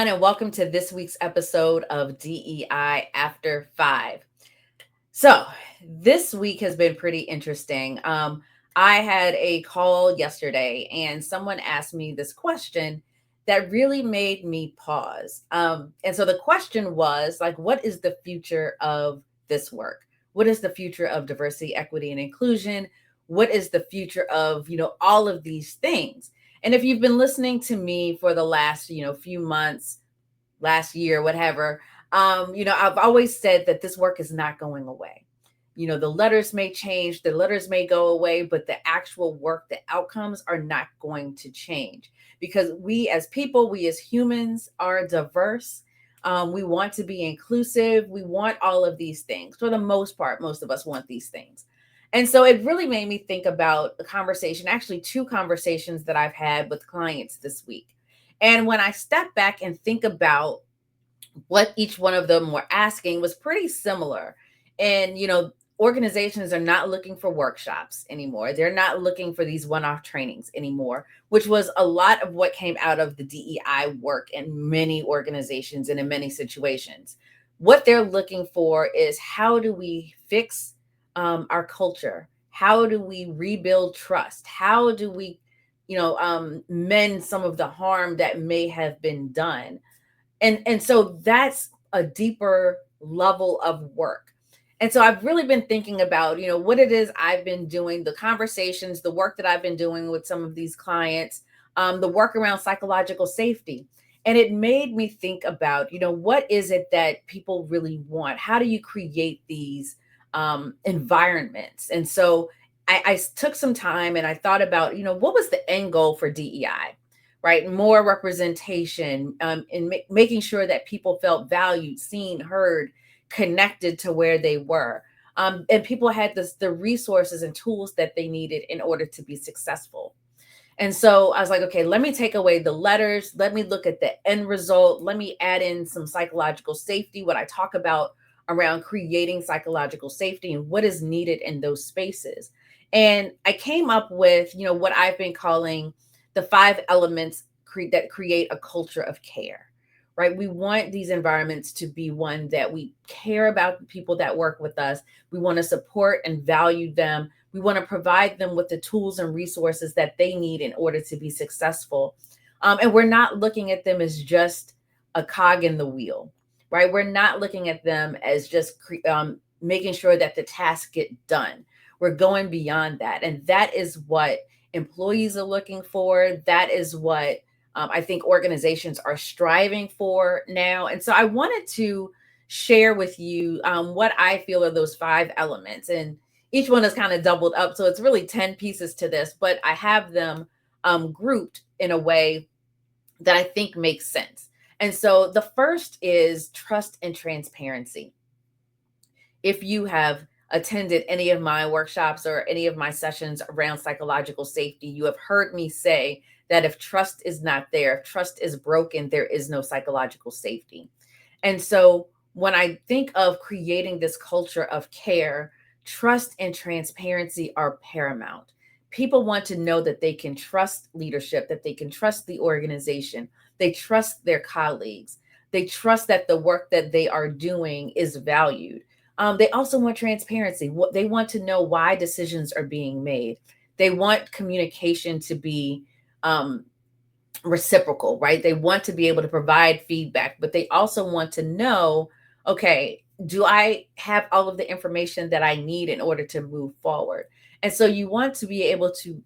everyone, and welcome to this week's episode of DEI After 5. So, this week has been pretty interesting. I had a call yesterday, and someone asked me this question that really made me pause. And so the question was like, what is the future of this work? What is the future of diversity, equity, and inclusion? What is the future of, all of these things? And if you've been listening to me for the last, few months, last year, whatever, I've always said that this work is not going away. The letters may change, the letters may go away, but the actual work, the outcomes are not going to change because we as people, we as humans are diverse. We want to be inclusive. We want all of these things. For the most part, most of us want these things. And so it really made me think about a conversation, actually, two conversations that I've had with clients this week. And when I step back and think about what each one of them were asking was pretty similar. And, organizations are not looking for workshops anymore. They're not looking for these one-off trainings anymore, which was a lot of what came out of the DEI work in many organizations and in many situations. What they're looking for is how do we fix our culture? How do we rebuild trust? How do we, mend some of the harm that may have been done? And so that's a deeper level of work. And so I've really been thinking about, what it is I've been doing, the conversations, the work that I've been doing with some of these clients, the work around psychological safety. And it made me think about, what is it that people really want? How do you create these environments? And so I took some time and I thought about, what was the end goal for DEI? Right, more representation, and making sure that people felt valued, seen, heard, connected to where they were, and people had the resources and tools that they needed in order to be successful. And so I was like, okay, let me take away the letters, let me look at the end result, let me add in some psychological safety, what I talk about around creating psychological safety and what is needed in those spaces. And I came up with, what I've been calling the 5 elements that create a culture of care, right? We want these environments to be one that we care about the people that work with us. We want to support and value them. We want to provide them with the tools and resources that they need in order to be successful. And we're not looking at them as just a cog in the wheel, right? We're not looking at them as just making sure that the tasks get done. We're going beyond that. And that is what employees are looking for. That is what I think organizations are striving for now. And so I wanted to share with you what I feel are those 5 elements. And each one is kind of doubled up. So it's really 10 pieces to this, but I have them grouped in a way that I think makes sense. And so the first is trust and transparency. If you have attended any of my workshops or any of my sessions around psychological safety, you have heard me say that if trust is not there, if trust is broken, there is no psychological safety. And so when I think of creating this culture of care, trust and transparency are paramount. People want to know that they can trust leadership, that they can trust the organization, they trust their colleagues, they trust that the work that they are doing is valued. They also want transparency. They want to know why decisions are being made. They want communication to be reciprocal, right? They want to be able to provide feedback, but they also want to know, okay, do I have all of the information that I need in order to move forward? And so you want to be able to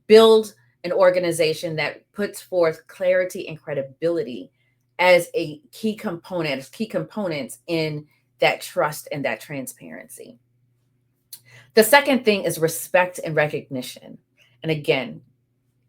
build an organization that puts forth clarity and credibility as a key component, as key components in that trust and that transparency. The second thing is respect and recognition. And again,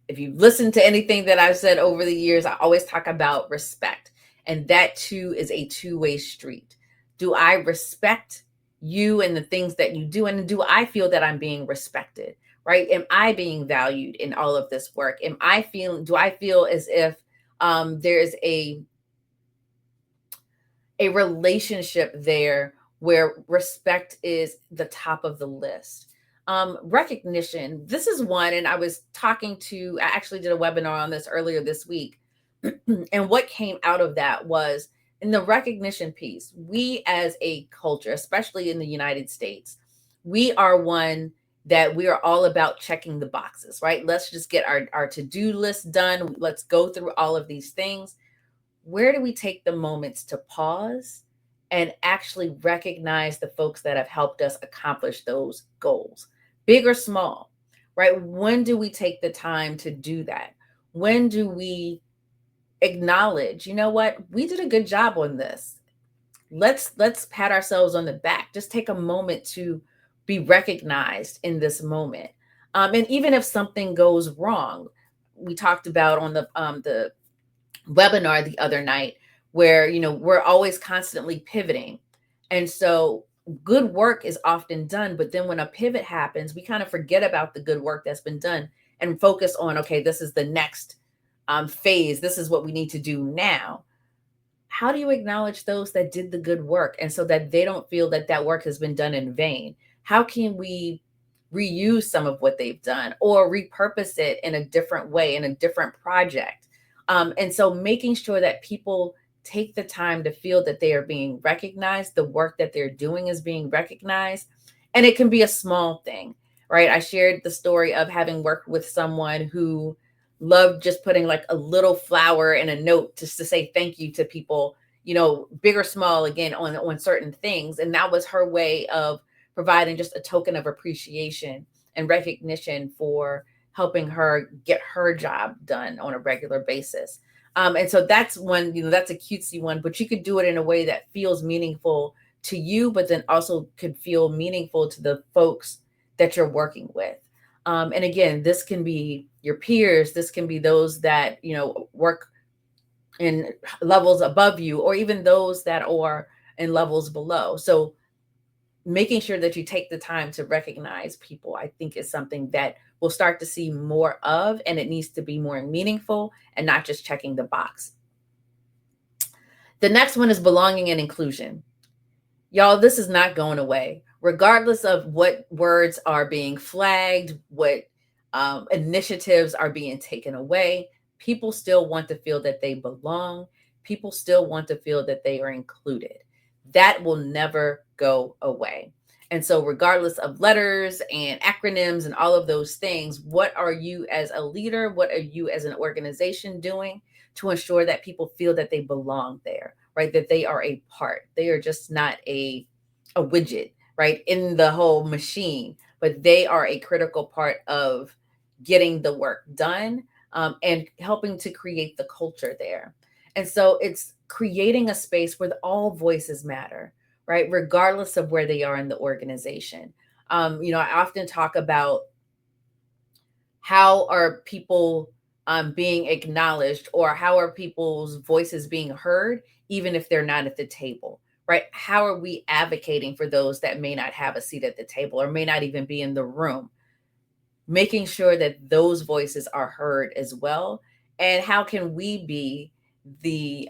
if you've listened to anything that I've said over the years, I always talk about respect. And that too is a two-way street. Do I respect you and the things that you do? And do I feel that I'm being respected, right? Am I being valued in all of this work? Do I feel as if there's a relationship there where respect is the top of the list? Recognition. This is one, and I actually did a webinar on this earlier this week. And what came out of that was in the recognition piece, we as a culture, especially in the United States, we are one that we are all about checking the boxes, right? Let's just get our to-do list done. Let's go through all of these things. Where do we take the moments to pause and actually recognize the folks that have helped us accomplish those goals, big or small, right? When do we take the time to do that? When do we acknowledge, you know what, we did a good job on this. Let's pat ourselves on the back. Just take a moment to be recognized in this moment. And even if something goes wrong, we talked about on the webinar the other night, where we're always constantly pivoting, and so good work is often done, but then when a pivot happens, we kind of forget about the good work that's been done and focus on, okay, this is the next phase, this is what we need to do now. How do you acknowledge those that did the good work, and so that they don't feel that that work has been done in vain? How can we reuse some of what they've done or repurpose it in a different way, in a different project? And so making sure that people take the time to feel that they are being recognized, the work that they're doing is being recognized. And it can be a small thing, right? I shared the story of having worked with someone who loved just putting like a little flower in a note just to say thank you to people, big or small, again, on certain things. And that was her way of providing just a token of appreciation and recognition for helping her get her job done on a regular basis. And so that's one, that's a cutesy one, but you could do it in a way that feels meaningful to you, but then also could feel meaningful to the folks that you're working with. And again, this can be your peers, this can be those that, work in levels above you, or even those that are in levels below. So making sure that you take the time to recognize people, I think, is something that we'll start to see more of, and it needs to be more meaningful and not just checking the box. The next one is belonging and inclusion. Y'all, this is not going away. Regardless of what words are being flagged, what initiatives are being taken away, people still want to feel that they belong. People still want to feel that they are included. That will never go away. And so, regardless of letters and acronyms and all of those things, what are you as a leader? What are you as an organization doing to ensure that people feel that they belong there, right? That they are a part. They are just not a widget, right, in the whole machine, but they are a critical part of getting the work done, and helping to create the culture there. And so it's creating a space where all voices matter, right, regardless of where they are in the organization. I often talk about how are people being acknowledged, or how are people's voices being heard, even if they're not at the table, right? How are we advocating for those that may not have a seat at the table or may not even be in the room? Making sure that those voices are heard as well. And how can we be the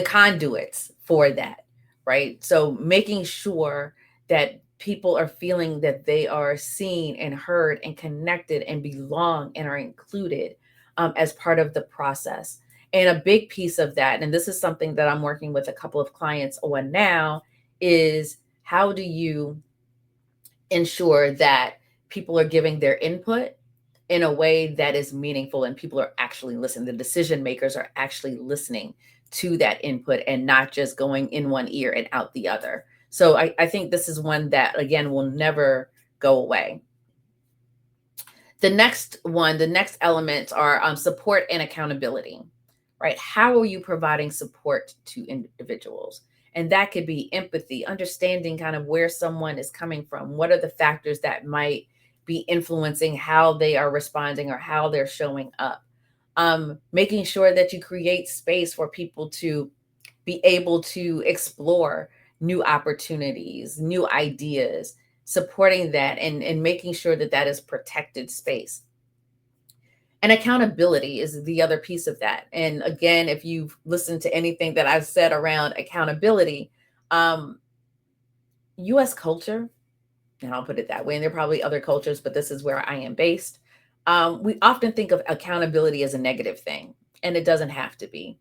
conduits for that, right? So making sure that people are feeling that they are seen and heard and connected and belong and are included, as part of the process. And a big piece of that, and this is something that I'm working with a couple of clients on now, is how do you ensure that people are giving their input in a way that is meaningful and people are actually listening. The decision makers are actually listening to that input and not just going in one ear and out the other. So I think this is one that, again, will never go away. The next elements are support and accountability, right? How are you providing support to individuals? And that could be empathy, understanding kind of where someone is coming from. What are the factors that might be influencing how they are responding or how they're showing up? Making sure that you create space for people to be able to explore new opportunities, new ideas, supporting that, and making sure that that is protected space. And accountability is the other piece of that. And again, if you've listened to anything that I've said around accountability, US culture, and I'll put it that way, and there are probably other cultures, but this is where I am based. We often think of accountability as a negative thing. and it doesn't have to be.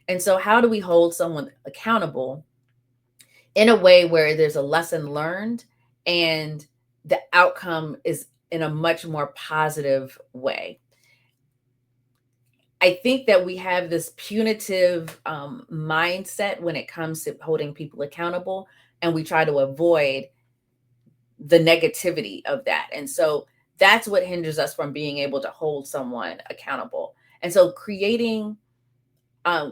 And so, how do we hold someone accountable in a way where there's a lesson learned and the outcome is in a much more positive way? I think that we have this punitive mindset when it comes to holding people accountable, and we try to avoid the negativity of that. And so that's what hinders us from being able to hold someone accountable. And so creating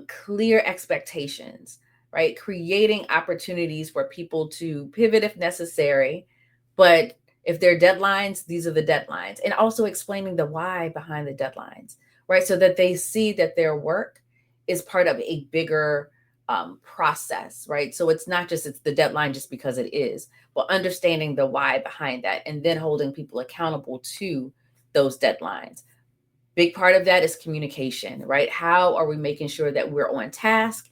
clear expectations, right? Creating opportunities for people to pivot if necessary, but if there are deadlines, these are the deadlines, and also explaining the why behind the deadlines, right? So that they see that their work is part of a bigger process, right? So it's the deadline just because it is, but understanding the why behind that, and then holding people accountable to those deadlines. Big part of that is communication, right? How are we making sure that we're on task?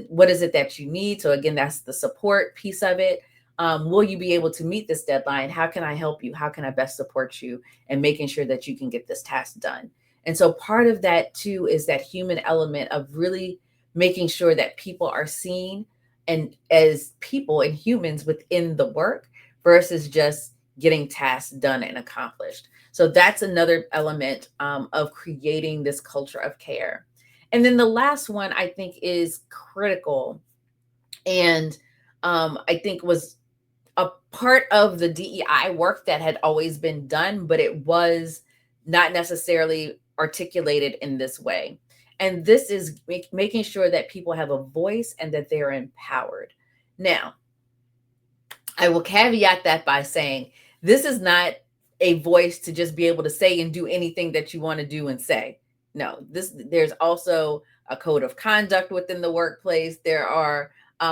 What is it that you need? So again, that's the support piece of it. Will you be able to meet this deadline? How can I help you? How can I best support you? And making sure that you can get this task done. And so part of that too is that human element of really making sure that people are seen and as people and humans within the work versus just getting tasks done and accomplished. So that's another element of creating this culture of care. And then the last one I think is critical, and I think was a part of the DEI work that had always been done, but it was not necessarily articulated in this way. And this is making sure that people have a voice and that they're empowered. Now, I will caveat that by saying this is not a voice to just be able to say and do anything that you want to do and say. No, there's also a code of conduct within the workplace. There are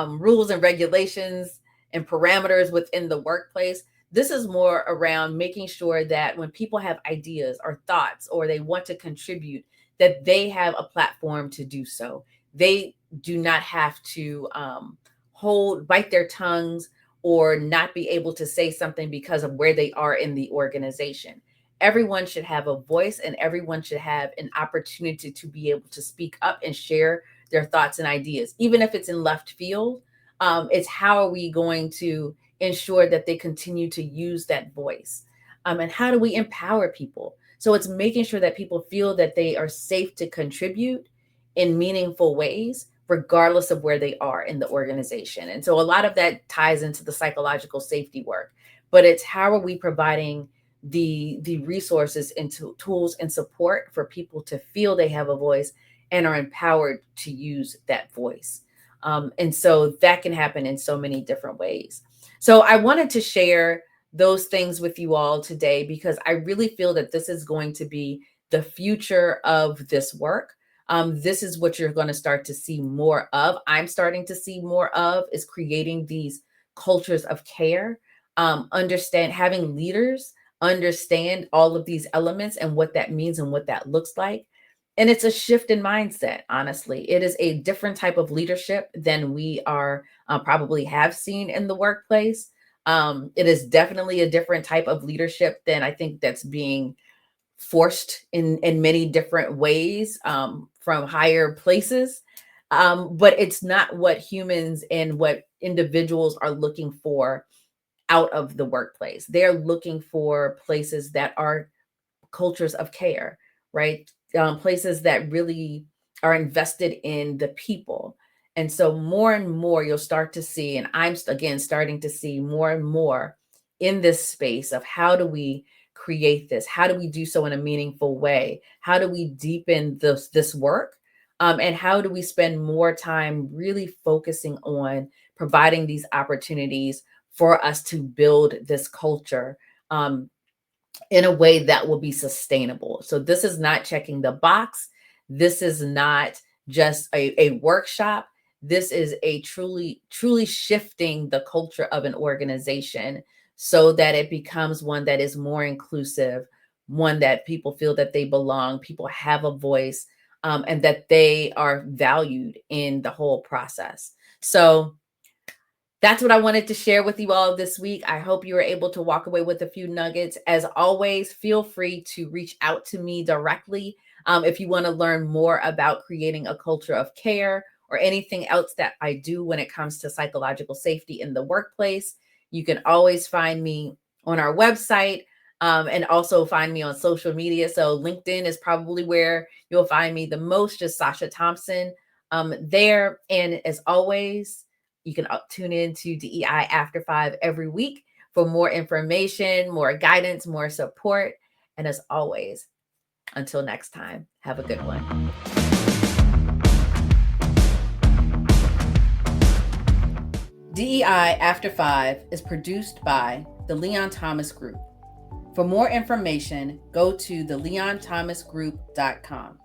rules and regulations and parameters within the workplace. This is more around making sure that when people have ideas or thoughts or they want to contribute, that they have a platform to do so. They do not have to bite their tongues or not be able to say something because of where they are in the organization. Everyone should have a voice, and everyone should have an opportunity to be able to speak up and share their thoughts and ideas, even if it's in left field. It's how are we going to ensure that they continue to use that voice? And how do we empower people? So it's making sure that people feel that they are safe to contribute in meaningful ways, regardless of where they are in the organization. And so a lot of that ties into the psychological safety work, but it's how are we providing the resources into tools and support for people to feel they have a voice and are empowered to use that voice. And so that can happen in so many different ways. So I wanted to share those things with you all today because I really feel that this is going to be the future of this work. This is what you're going to start to see more of. I'm starting to see more of is creating these cultures of care. Having leaders understand all of these elements and what that means and what that looks like. And it's a shift in mindset, honestly. It is a different type of leadership than we are probably have seen in the workplace. It is definitely a different type of leadership than I think that's being forced in many different ways from higher places. But it's not what humans and what individuals are looking for out of the workplace. They're looking for places that are cultures of care, right? Places that really are invested in the people. And so more and more you'll start to see, and I'm again starting to see more and more in this space of how do we create this? How do we do so in a meaningful way? How do we deepen this work? And how do we spend more time really focusing on providing these opportunities for us to build this culture in a way that will be sustainable? So this is not checking the box. This is not just a workshop. This is a truly shifting the culture of an organization so that it becomes one that is more inclusive, one that people feel that they belong, people have a voice, and that they are valued in the whole process. So that's what I wanted to share with you all this week. I hope you were able to walk away with a few nuggets. As always, feel free to reach out to me directly if you want to learn more about creating a culture of care or anything else that I do when it comes to psychological safety in the workplace. You can always find me on our website and also find me on social media. So LinkedIn is probably where you'll find me the most, just Sacha Thompson there. And as always, you can tune in to DEI After 5 every week for more information, more guidance, more support. And as always, until next time, have a good one. DEI After 5 is produced by the Leon Thomas Group. For more information, go to theleonthomasgroup.com.